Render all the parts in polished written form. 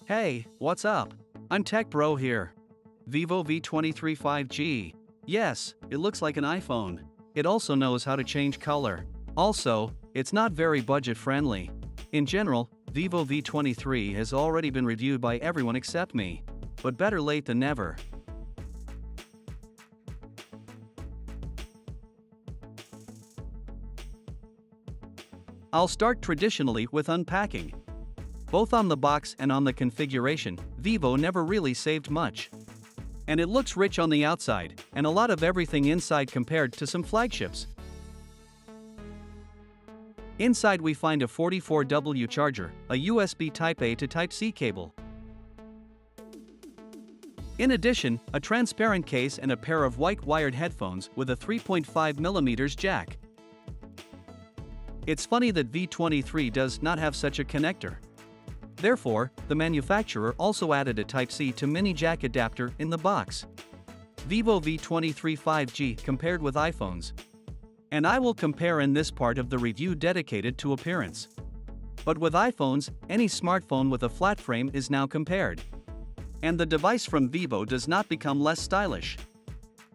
Hey, what's up? I'm Tech Bro here. Vivo V23 5G. Yes, it looks like an iPhone. It also knows how to change color. Also, it's not very budget friendly. In general, Vivo V23 has already been reviewed by everyone except me. But better late than never. I'll start traditionally with unpacking. Both on the box and on the configuration, Vivo never really saved much. And it looks rich on the outside, and a lot of everything inside compared to some flagships. Inside we find a 44W charger, a USB Type-A to Type-C cable. In addition, a transparent case and a pair of white wired headphones with a 3.5mm jack. It's funny that V23 does not have such a connector. Therefore, the manufacturer also added a Type-C to mini jack adapter in the box. Vivo V23 5G compared with iPhones. And I will compare in this part of the review dedicated to appearance. But with iPhones, any smartphone with a flat frame is now compared. And the device from Vivo does not become less stylish.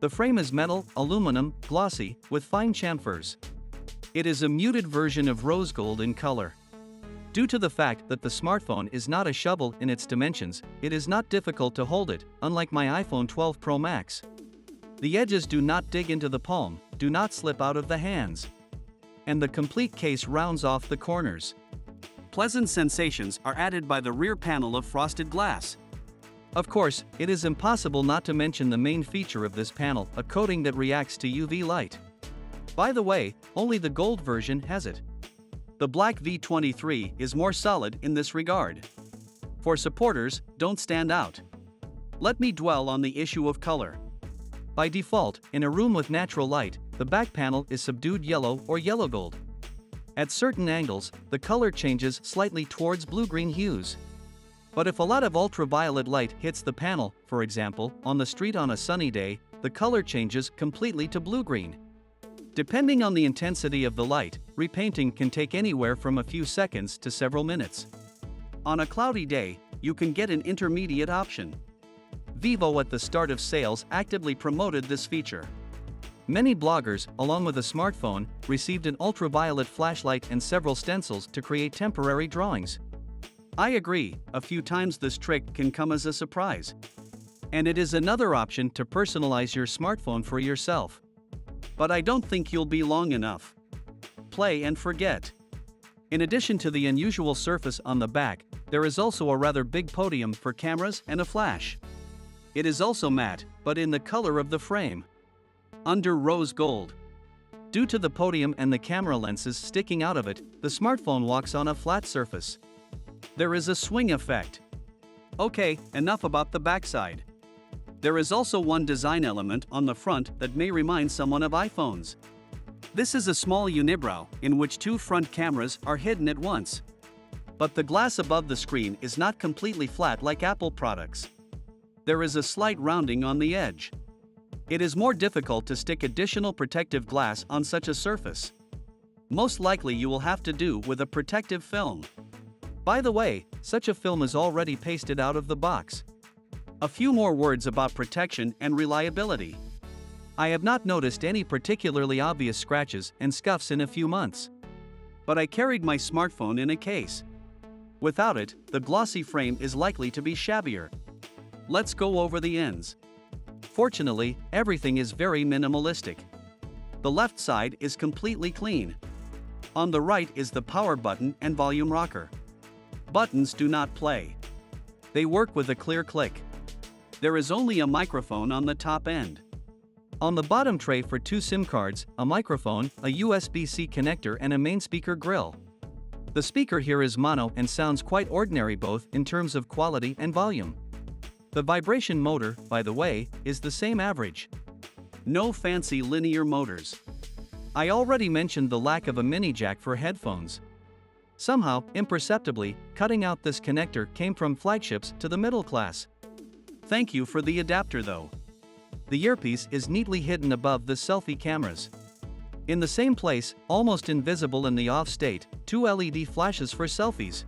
The frame is metal, aluminum, glossy, with fine chamfers. It is a muted version of rose gold in color. Due to the fact that the smartphone is not a shovel in its dimensions, it is not difficult to hold it, unlike my iPhone 12 Pro Max. The edges do not dig into the palm, do not slip out of the hands. And the complete case rounds off the corners. Pleasant sensations are added by the rear panel of frosted glass. Of course, it is impossible not to mention the main feature of this panel, a coating that reacts to UV light. By the way, only the gold version has it. The black V23 is more solid in this regard. For supporters, don't stand out. Let me dwell on the issue of color. By default, in a room with natural light, the back panel is subdued yellow or yellow gold. At certain angles, the color changes slightly towards blue-green hues. But if a lot of ultraviolet light hits the panel, for example, on the street on a sunny day, the color changes completely to blue-green. Depending on the intensity of the light, repainting can take anywhere from a few seconds to several minutes. On a cloudy day, you can get an intermediate option. Vivo at the start of sales actively promoted this feature. Many bloggers, along with a smartphone, received an ultraviolet flashlight and several stencils to create temporary drawings. I agree, a few times this trick can come as a surprise. And it is another option to personalize your smartphone for yourself. But I don't think you'll be long enough. Play and forget. In addition to the unusual surface on the back, there is also a rather big podium for cameras and a flash. It is also matte, but in the color of the frame. Under rose gold. Due to the podium and the camera lenses sticking out of it, the smartphone walks on a flat surface. There is a swing effect. Okay, enough about the backside. There is also one design element on the front that may remind someone of iPhones. This is a small unibrow in which two front cameras are hidden at once. But the glass above the screen is not completely flat like Apple products. There is a slight rounding on the edge. It is more difficult to stick additional protective glass on such a surface. Most likely you will have to do with a protective film. By the way, such a film is already pasted out of the box. A few more words about protection and reliability. I have not noticed any particularly obvious scratches and scuffs in a few months. But I carried my smartphone in a case. Without it, the glossy frame is likely to be shabbier. Let's go over the ends. Fortunately, everything is very minimalistic. The left side is completely clean. On the right is the power button and volume rocker. Buttons do not play. They work with a clear click. There is only a microphone on the top end. On the bottom tray for two SIM cards, a microphone, a USB-C connector and a main speaker grill. The speaker here is mono and sounds quite ordinary both in terms of quality and volume. The vibration motor, by the way, is the same average. No fancy linear motors. I already mentioned the lack of a mini jack for headphones. Somehow, imperceptibly, cutting out this connector came from flagships to the middle class. Thank you for the adapter though. The earpiece is neatly hidden above the selfie cameras. In the same place, almost invisible in the off state, two LED flashes for selfies.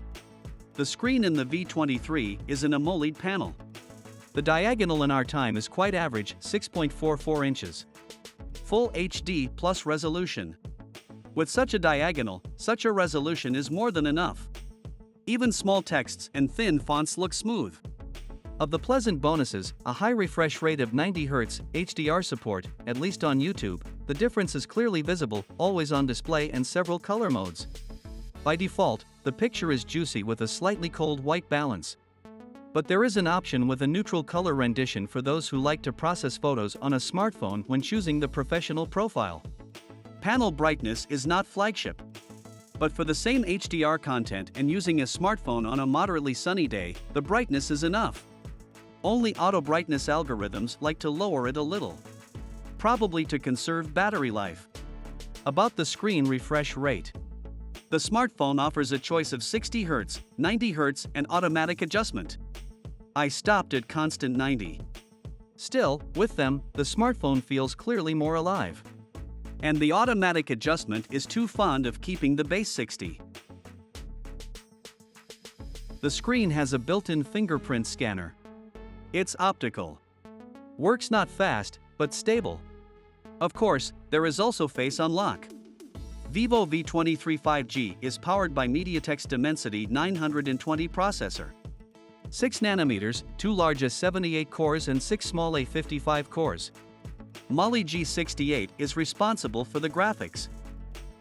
The screen in the V23 is an AMOLED panel. The diagonal in our time is quite average, 6.44 inches. Full HD plus resolution. With such a diagonal, such a resolution is more than enough. Even small texts and thin fonts look smooth. Of the pleasant bonuses, a high refresh rate of 90Hz, HDR support, at least on YouTube, the difference is clearly visible, always on display and several color modes. By default, the picture is juicy with a slightly cold white balance. But there is an option with a neutral color rendition for those who like to process photos on a smartphone when choosing the professional profile. Panel brightness is not flagship. But for the same HDR content and using a smartphone on a moderately sunny day, the brightness is enough. Only auto brightness algorithms like to lower it a little. Probably to conserve battery life. About the screen refresh rate. The smartphone offers a choice of 60Hz, 90Hz, and automatic adjustment. I stopped at constant 90. Still, with them, the smartphone feels clearly more alive. And the automatic adjustment is too fond of keeping the base 60. The screen has a built-in fingerprint scanner. It's optical. Works not fast, but stable. Of course, there is also face unlock. Vivo V23 5G is powered by MediaTek's Dimensity 920 processor. 6 nanometers, 2 large A78 cores and 6 small A55 cores. Mali G68 is responsible for the graphics.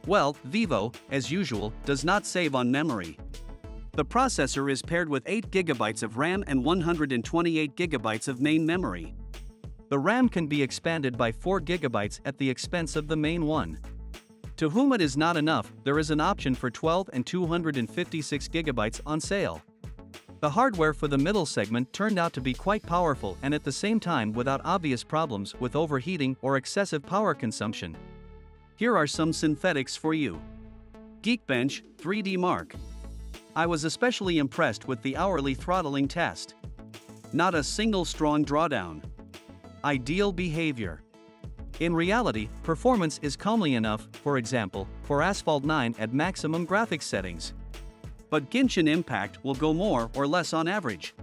Well, Vivo, as usual, does not save on memory. The processor is paired with 8 GB of RAM and 128 GB of main memory. The RAM can be expanded by 4 GB at the expense of the main one. To whom it is not enough, there is an option for 12 and 256 GB on sale. The hardware for the middle segment turned out to be quite powerful and at the same time without obvious problems with overheating or excessive power consumption. Here are some synthetics for you. Geekbench 3D Mark. I was especially impressed with the hourly throttling test. Not a single strong drawdown. Ideal behavior. In reality, performance is calmly enough, for example, for Asphalt 9 at maximum graphics settings. But Genshin Impact will go more or less on average.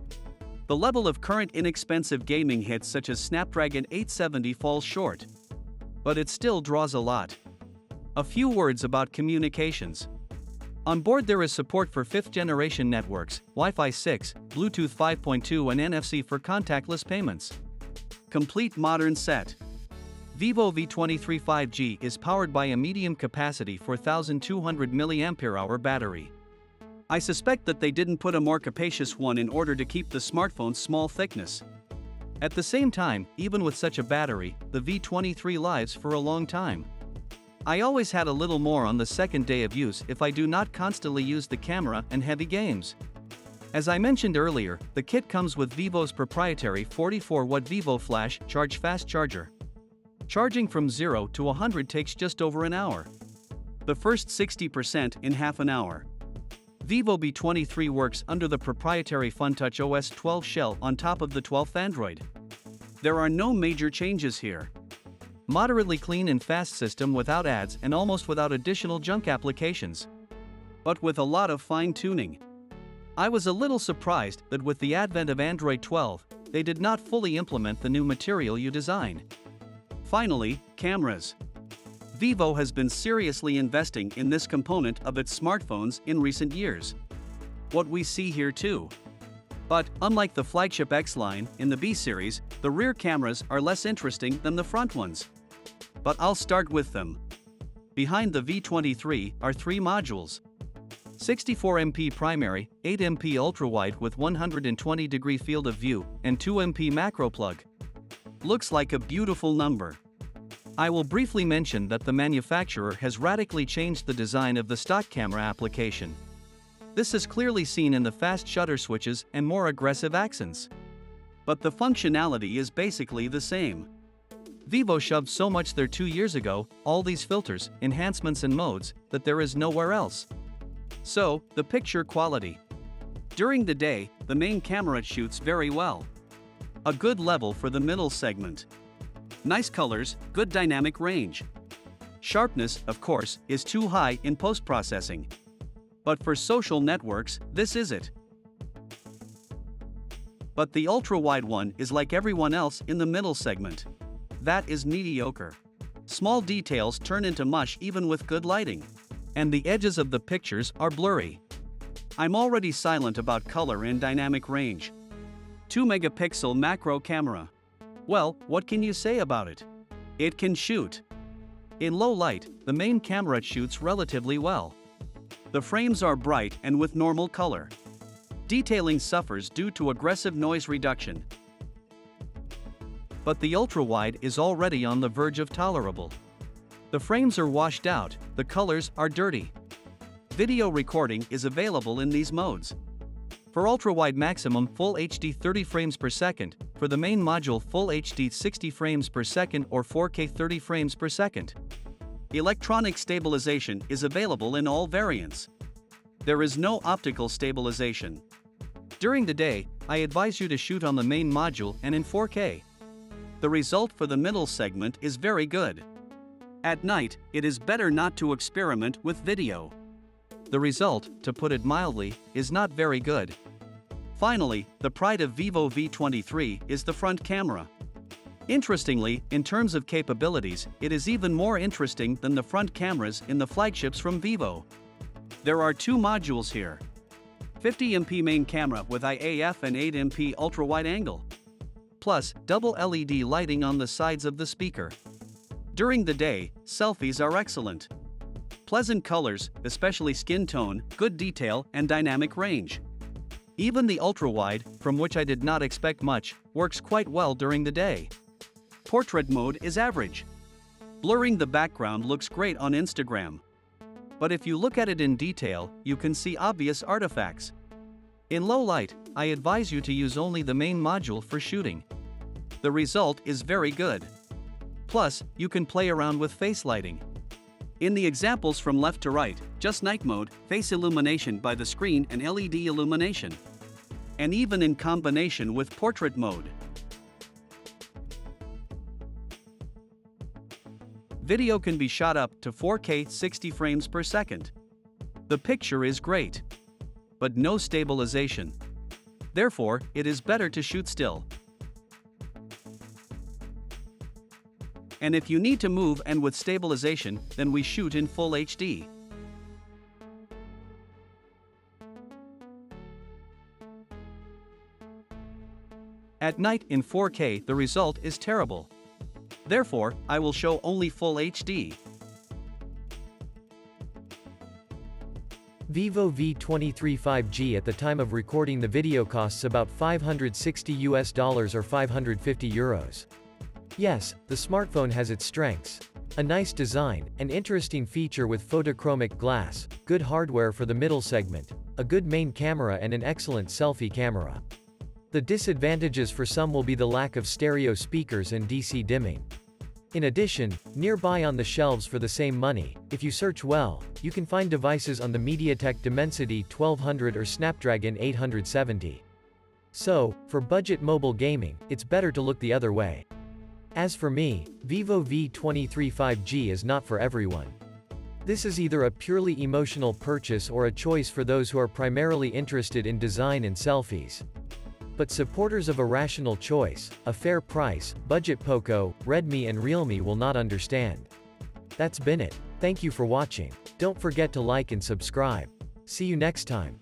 The level of current inexpensive gaming hits such as Snapdragon 870 falls short. But it still draws a lot. A few words about communications. On board there is support for 5th generation networks, Wi-Fi 6, Bluetooth 5.2 and NFC for contactless payments. Complete modern set. Vivo V23 5G is powered by a medium capacity 4200 mAh battery. I suspect that they didn't put a more capacious one in order to keep the smartphone's small thickness. At the same time, even with such a battery, the V23 lives for a long time. I always had a little more on the second day of use if I do not constantly use the camera and heavy games. As I mentioned earlier, the kit comes with Vivo's proprietary 44W Vivo Flash Charge Fast Charger. Charging from 0 to 100 takes just over an hour. The first 60% in half an hour. Vivo V23 works under the proprietary FunTouch OS 12 shell on top of the 12th Android. There are no major changes here. Moderately clean and fast system without ads and almost without additional junk applications. But with a lot of fine-tuning. I was a little surprised that with the advent of Android 12, they did not fully implement the new material you design. Finally, cameras. Vivo has been seriously investing in this component of its smartphones in recent years. What we see here too. But, unlike the flagship X line in the B series, the rear cameras are less interesting than the front ones. But I'll start with them. Behind the V23 are 3 modules. 64MP primary, 8MP ultrawide with 120-degree field of view, and 2MP macro plug. Looks like a beautiful number. I will briefly mention that the manufacturer has radically changed the design of the stock camera application. This is clearly seen in the fast shutter switches and more aggressive accents. But the functionality is basically the same. Vivo shoved so much there 2 years ago, all these filters, enhancements and modes, that there is nowhere else. So, the picture quality. During the day, the main camera shoots very well. A good level for the middle segment. Nice colors, good dynamic range. Sharpness, of course, is too high in post-processing. But for social networks, this is it. But the ultra-wide one is like everyone else in the middle segment. That is mediocre. Small details turn into mush even with good lighting. And the edges of the pictures are blurry. I'm already silent about color and dynamic range. 2-megapixel macro camera. Well, what can you say about it? It can shoot. In low light, the main camera shoots relatively well. The frames are bright and with normal color. Detailing suffers due to aggressive noise reduction. But the ultra-wide is already on the verge of tolerable. The frames are washed out, the colors are dirty. Video recording is available in these modes. For ultra-wide maximum Full HD 30 frames per second, for the main module Full HD 60 frames per second or 4K 30 frames per second. Electronic stabilization is available in all variants. There is no optical stabilization. During the day, I advise you to shoot on the main module and in 4K. The result for the middle segment is very good. At night, it is better not to experiment with video. The result, to put it mildly, is not very good. Finally, the pride of Vivo V23 is the front camera. Interestingly, in terms of capabilities, it is even more interesting than the front cameras in the flagships from Vivo. There are two modules here. 50MP main camera with IAF and 8MP ultra-wide angle. Plus, double LED lighting on the sides of the speaker. During the day, selfies are excellent. Pleasant colors, especially skin tone, good detail, and dynamic range. Even the ultra-wide, from which I did not expect much, works quite well during the day. Portrait mode is average. Blurring the background looks great on Instagram. But if you look at it in detail, you can see obvious artifacts. In low light, I advise you to use only the main module for shooting. The result is very good. Plus, you can play around with face lighting. In the examples from left to right, just night mode, face illumination by the screen and LED illumination. And even in combination with portrait mode. Video can be shot up to 4K 60 frames per second. The picture is great. But no stabilization. Therefore, it is better to shoot still. And if you need to move and with stabilization, then we shoot in Full HD. At night in 4K, the result is terrible. Therefore, I will show only Full HD. Vivo V23 5G at the time of recording the video costs about $560 or 550 euros. Yes, the smartphone has its strengths. A nice design, an interesting feature with photochromic glass, good hardware for the middle segment, a good main camera and an excellent selfie camera. The disadvantages for some will be the lack of stereo speakers and DC dimming. In addition, nearby on the shelves for the same money, if you search well, you can find devices on the MediaTek Dimensity 1200 or Snapdragon 870. So, for budget mobile gaming, it's better to look the other way. As for me, Vivo V23 5G is not for everyone. This is either a purely emotional purchase or a choice for those who are primarily interested in design and selfies. But supporters of a rational choice, a fair price, budget Poco, Redmi and Realme will not understand. That's been it. Thank you for watching. Don't forget to like and subscribe. See you next time.